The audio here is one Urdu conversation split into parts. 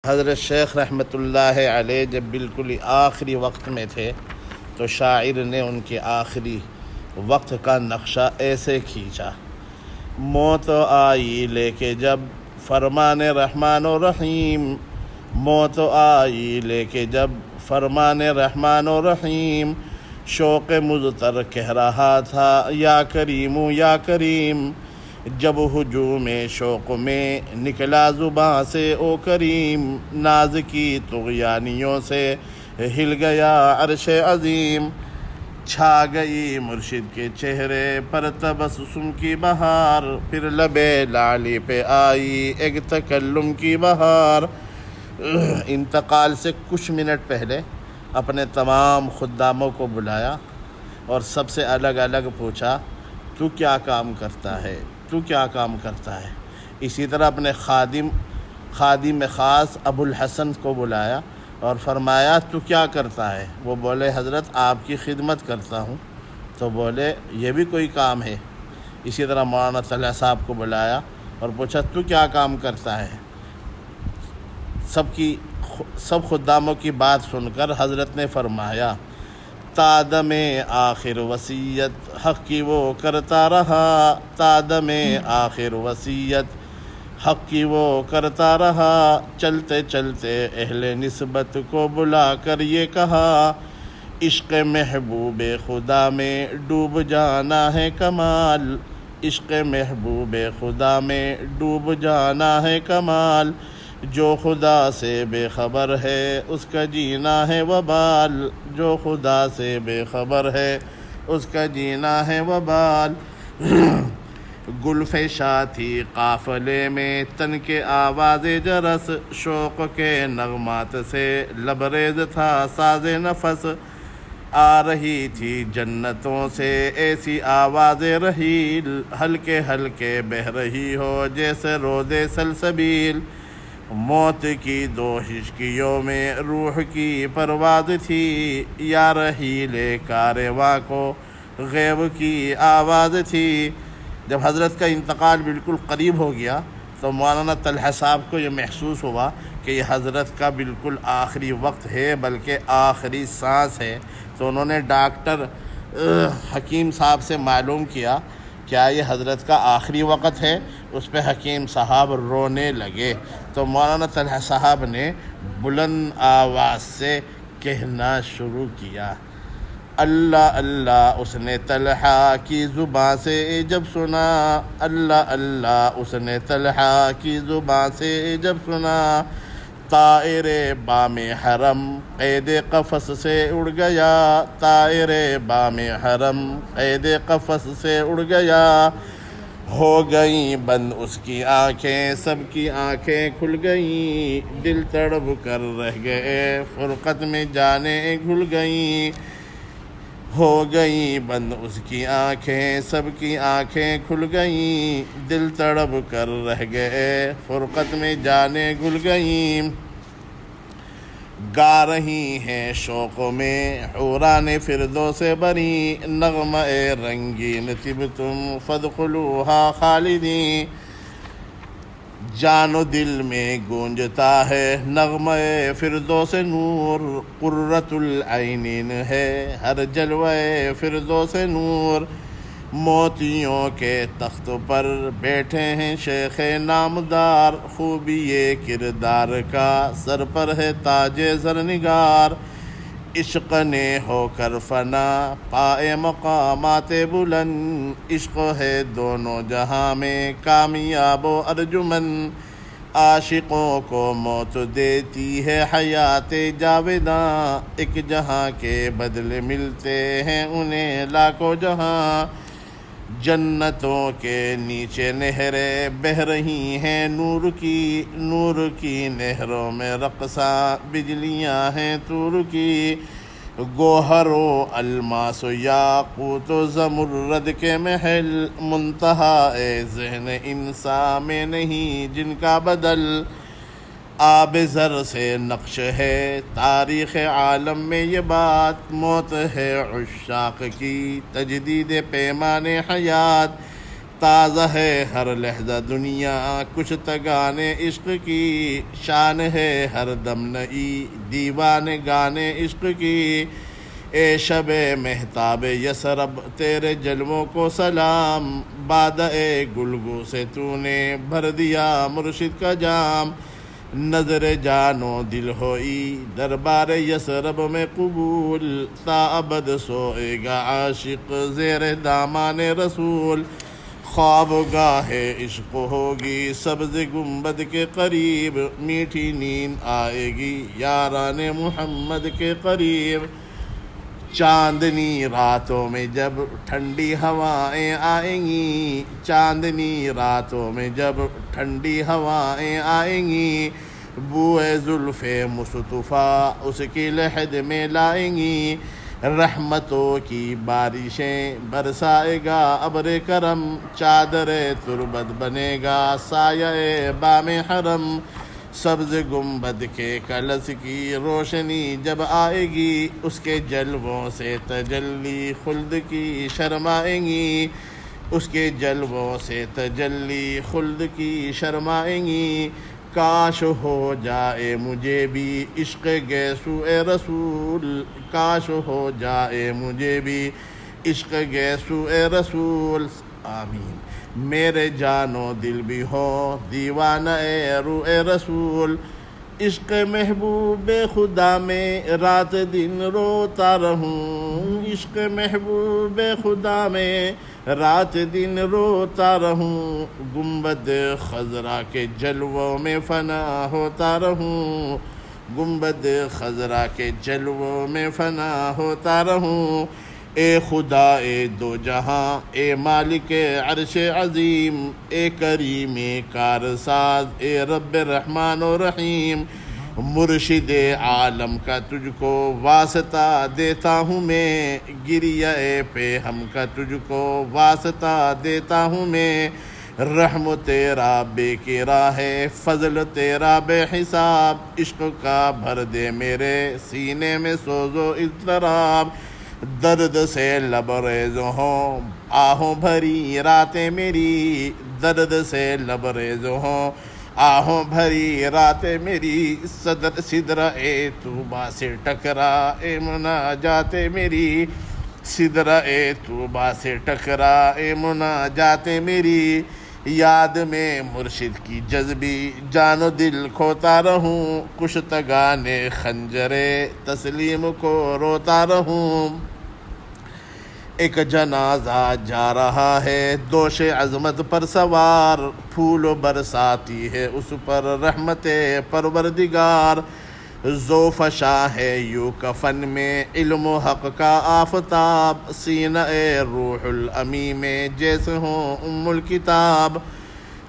حضرت شیخ رحمۃ اللہ علیہ جب بالکل آخری وقت میں تھے تو شاعر نے ان کے آخری وقت کا نقشہ ایسے کھینچا: موت آئی لے کے جب فرمان رحمان و رحیم، موت آئی لے کے جب فرمان رحمان و رحیم، شوق مضطر کہہ رہا تھا یا کریم یا کریم، جب ہجوم شوق میں نکلا زباں سے او کریم، ناز کی طغیانیوں سے ہل گیا عرش عظیم، چھا گئی مرشد کے چہرے پر تبسم کی بہار، پھر لبے لالی پہ آئی ایک تکلم کی بہار۔ انتقال سے کچھ منٹ پہلے اپنے تمام خداموں کو بلایا اور سب سے الگ الگ پوچھا: تو کیا کام کرتا ہے؟ تو کیا کام کرتا ہے؟ اسی طرح اپنے خادم خاص ابو الحسن کو بلایا اور فرمایا: تو کیا کرتا ہے؟ وہ بولے: حضرت آپ کی خدمت کرتا ہوں۔ تو بولے: یہ بھی کوئی کام ہے؟ اسی طرح مولانا طلحہ صاحب کو بلایا اور پوچھا: تو کیا کام کرتا ہے؟ سب خداموں کی بات سن کر حضرت نے فرمایا: تادم آخر وصیت حق کی وہ کرتا رہا، تادم آخر وصیت حق کی وہ کرتا رہا، چلتے چلتے اہل نسبت کو بلا کر یہ کہا، عشق محبوب خدا میں ڈوب جانا ہے کمال، عشق محبوب خدا میں ڈوب جانا ہے کمال، جو خدا سے بے خبر ہے اس کا جینا ہے وبال، جو خدا سے بے خبر ہے اس کا جینا ہے وبال۔ گلفشا تھی قافلے میں تن کے آواز جرس، شوق کے نغمات سے لبریز تھا ساز نفس، آ رہی تھی جنتوں سے ایسی آواز رحیل، ہلکے ہلکے بہہ رہی ہو جیسے رود سلسبیل، موت کی دو ہچکیوں میں روح کی پرواز تھی، یا رحیل کارواں کو غیب کی آواز تھی۔ جب حضرت کا انتقال بالکل قریب ہو گیا تو مولانا طلحہ صاحب کو یہ محسوس ہوا کہ یہ حضرت کا بالکل آخری وقت ہے، بلکہ آخری سانس ہے۔ تو انہوں نے ڈاکٹر حکیم صاحب سے معلوم کیا کیا یہ حضرت کا آخری وقت ہے؟ اس پہ حکیم صاحب رونے لگے۔ تو مولانا طلحہ صاحب نے بلند آواز سے کہنا شروع کیا: اللہ اللہ اس نے طلحہ کی زباں سے جب سنا، اللہ اللہ اس نے طلحہ کی زباں سے جب سنا، طائر بام حرم قید قفس سے اڑ گیا، طائر بام حرم قید قفس سے اڑ گیا، ہو گئیں بند اس کی آنکھیں سب کی آنکھیں کھل گئیں، دل تڑپ کر رہ گئے فرقت میں جانیں گھل گئیں، ہو گئیں بند اس کی آنکھیں سب کی آنکھیں کھل گئیں، دل تڑپ کر رہ گئے فرقت میں جانیں گھل گئیں، گا رہی ہیں شوق میں حوران فردوس بری، نغمہ رنگین طبتم فادخلوہا خالدین، جان و دل میں گونجتا ہے نغمہ فردوس نور، قرۃ العینین ہے ہر جلوہ فردوس نور، موتیوں کے تخت پر بیٹھے ہیں شیخ نامدار، خوبی کردار کا سر پر ہے تاج زرنگار، عشق نے ہو کر فنا پائے مقامات بلند، عشق ہے دونوں جہاں میں کامیاب و ارجمند، عاشقوں کو موت دیتی ہے حیات جاوداں، ایک جہاں کے بدلے ملتے ہیں انہیں لاکھوں جہاں، جنتوں کے نیچے نہریں بہہ رہی ہیں نور کی، نور کی نہروں میں رقصاں بجلیاں ہیں طور کی، گوہر و الماس و یاقوت و زمرد کے محل، منتہا ذہن انسان میں نہیں جن کا بدل، آب زر سے نقش ہے تاریخ عالم میں یہ بات، موت ہے عشاق کی تجدید پیمان حیات، تازہ ہے ہر لحظہ دنیا کچھ تگانے عشق کی، شان ہے ہر دم نئی دیوانے گانے عشق کی۔ اے شب مہتاب یسرب تیرے جلووں کو سلام، بادہ گلگو سے تو نے بھر دیا مرشد کا جام۔ نظر جانو دل ہوئی دربار یسرب میں قبول، تا ابد سوئے گا عاشق زیر دامان رسول۔ خواب گاہ عشق ہوگی سبز گنبد کے قریب، میٹھی نیند آئے گی یاران محمد کے قریب۔ چاندنی راتوں میں جب ٹھنڈی ہوائیں آئیں گی، چاندنی راتوں میں جب ٹھنڈی ہوائیں آئیں گی، بوئے زلف مصطفیٰ اس کی لحد میں لائیں گی۔ رحمتوں کی بارشیں برسائے گا ابر کرم، چادر تربت بنے گا سایہ بام حرم۔ سبز گنبد کے کلس کی روشنی جب آئے گی، اس کے جلووں سے تجلی خلد کی شرمائیں گی، اس کے جلووں سے تجلی خلد کی شرمائیں گی۔ کاش ہو جائے مجھے بھی عشق گیسو اے رسول، کاش ہو جائے مجھے بھی عشق گیسو اے رسول، آمین۔ میرے جان و دل بھی ہو دیوانہ اے روح اے رسول، عشق محبوب خدا میں رات دن روتا رہوں، عشق محبوب خدا میں رات دن روتا رہوں، گنبد خضرا کے جلووں میں فنا ہوتا رہوں، گنبد خضرا کے جلووں میں فنا ہوتا رہوں۔ اے خدا اے دو جہاں، اے مالک عرش عظیم، اے کریم کارساز، اے رب رحمان و رحیم، مرشد عالم کا تجھ کو واسطہ دیتا ہوں میں، گریہ پہ ہم کا تجھ کو واسطہ دیتا ہوں میں۔ رحم تیرا بے کرا ہے، فضل تیرا بے حساب، عشق کا بھر دے میرے سینے میں سوز و اضطراب۔ درد سے لبریز ہوں آہوں بھری راتیں میری، درد سے لبریز ہوں آہوں بھری راتیں میری، سدرہ طوبہ سے ٹکرا اے مناجات میری، سدرہ طوبہ سے ٹکرا اے مناجات میری۔ یاد میں مرشد کی جذبی جان و دل کھوتا رہوں، کشتگان خنجر تسلیم کو روتا رہوں۔ ایک جنازہ جا رہا ہے دوش عظمت پر سوار، پھول برساتی ہے اس پر رحمت پروردگار۔ ذوفشاں ہے یوں کفن میں علم و حق کا آفتاب، سینہ روح الامین میں جیسے ہوں ام الکتاب۔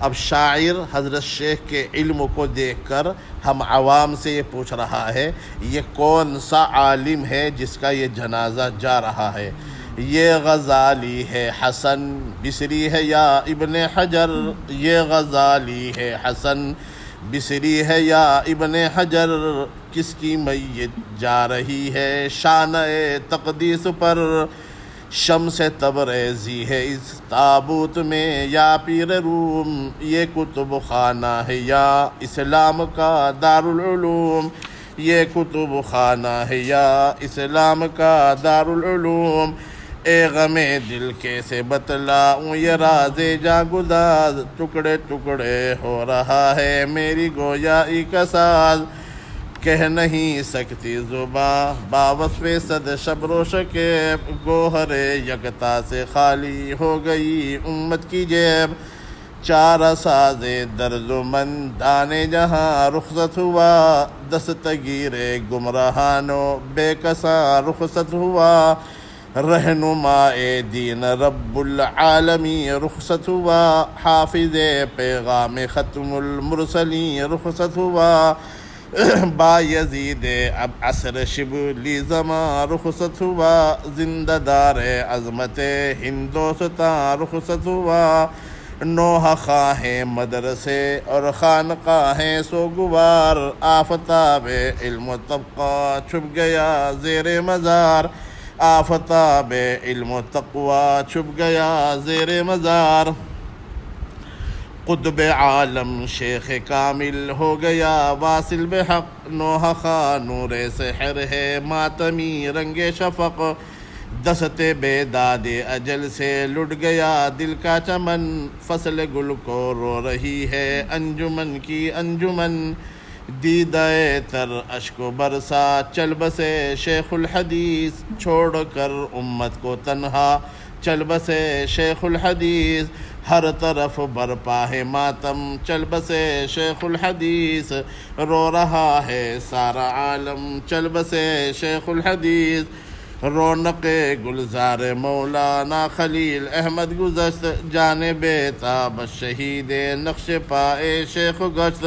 اب شاعر حضرت شیخ کے علم کو دیکھ کر ہم عوام سے یہ پوچھ رہا ہے، یہ کون سا عالم ہے جس کا یہ جنازہ جا رہا ہے؟ یہ غزالی ہے حسن بصری ہے یا ابن حجر، یہ غزالی ہے حسن بصری ہے یا ابن حجر، کس کی میت جا رہی ہے شان تقدیس پر، شمس تبریزی ہے اس تابوت میں یا پیر روم، یہ کتب خانہ ہے یا اسلام کا دارالعلوم، یہ کتب خانہ ہے یا اسلام کا دارالعلوم۔ اے غم دل کیسے بتلاؤں یہ راز جاں گداز، ٹکڑے ٹکڑے ہو رہا ہے میری گویائی کا ساز، کہہ نہیں سکتی زباں باوصف صد شبر و شکیب، گوہر یکتا سے خالی ہو گئی امت کی جیب، چارہ ساز درد و مندان جہاں رخصت ہوا، دستگیر گمراہانو بے کساں رخصت ہوا، رہنما دین رب العالمین رخصت ہوا، حافظ پیغام ختم المرسلین رخصت ہوا، با یزید اب عصر شبلی زمان رخصت ہوا، زندہ دار عظمت ہندوستان رخصت ہوا، نوحہ خواہیں مدرسے اور خانقاہیں سوگوار، آفتاب علم و طبقہ چھپ گیا زیر مزار، آفتاب علم و تقوی چھپ گیا زیر مزار۔ قطب عالم شیخ کامل ہو گیا واصل بحق، نوح خواہ نور سحر ہے ماتمی رنگ شفق، دست بیداد اجل سے لٹ گیا دل کا چمن، فصل گل کو رو رہی ہے انجمن کی انجمن، دیدہ تر اشک و برسا چل بسے شیخ الحدیث، چھوڑ کر امت کو تنہا چل بسے شیخ الحدیث، ہر طرف برپا ہے ماتم چل بسے شیخ الحدیث، رو رہا ہے سارا عالم چل بسے شیخ الحدیث، رونق گلزار مولانا خلیل احمد گزشت، جانب تاب شہید نقش پائے شیخ گشت،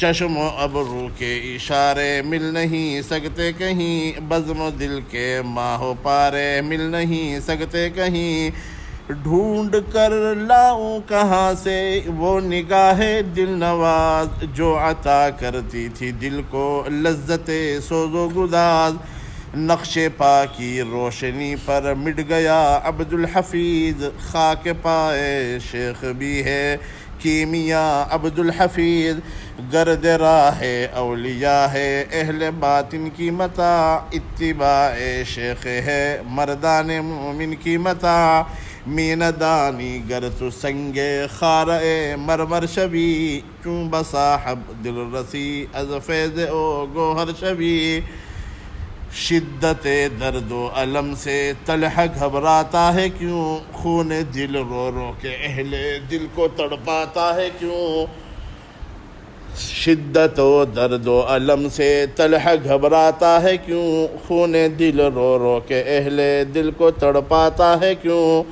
چشم و ابرو کے اشارے مل نہیں سکتے کہیں، بزم و دل کے ماہ و پارے مل نہیں سکتے کہیں، ڈھونڈ کر لاؤں کہاں سے وہ نگاہ دل نواز، جو عطا کرتی تھی دل کو لذت سوز و گداز، نقش پا کی روشنی پر مٹ گیا عبد الحفیظ، خاک پائے شیخ بھی ہے کیمیا عبد الحفیظ، گرد راہ اولیاء ہے اہل باطن کی متاع، اتباع شیخ ہے مردان مومن کی متاع، مین دانی گر تو سنگ خارِ مرمر شبی، چون بصاحب دل رسی از فیض او گوہر شبی، شدت درد و علم سے طلحہ گھبراتا ہے کیوں، خون دل رو رو کے اہل دل کو تڑپاتا ہے کیوں، شدت و درد و علم سے طلحہ گھبراتا ہے کیوں، خون دل رو رو کے اہل دل کو تڑپاتا ہے کیوں،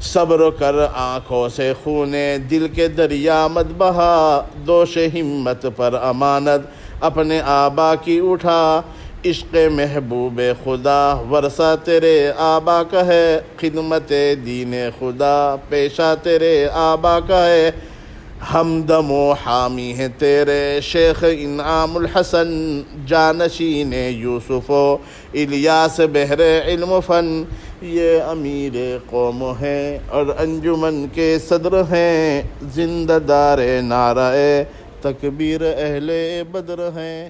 صبر کر آنکھوں سے خون دل کے دریا مت بہا، دوش ہمت پر امانت اپنے آبا کی اٹھا، عشق محبوب خدا ورثہ تیرے آبا کا ہے، خدمت دین خدا پیشہ تیرے آبا کا ہے، ہمدم و حامی ہے تیرے شیخ انعام الحسن، جانشین یوسف و الیاس بحر علم و فن، یہ امیر قوم ہیں اور انجمن کے صدر ہیں، زندہ دار نعرہ تکبیر اہل بدر ہیں۔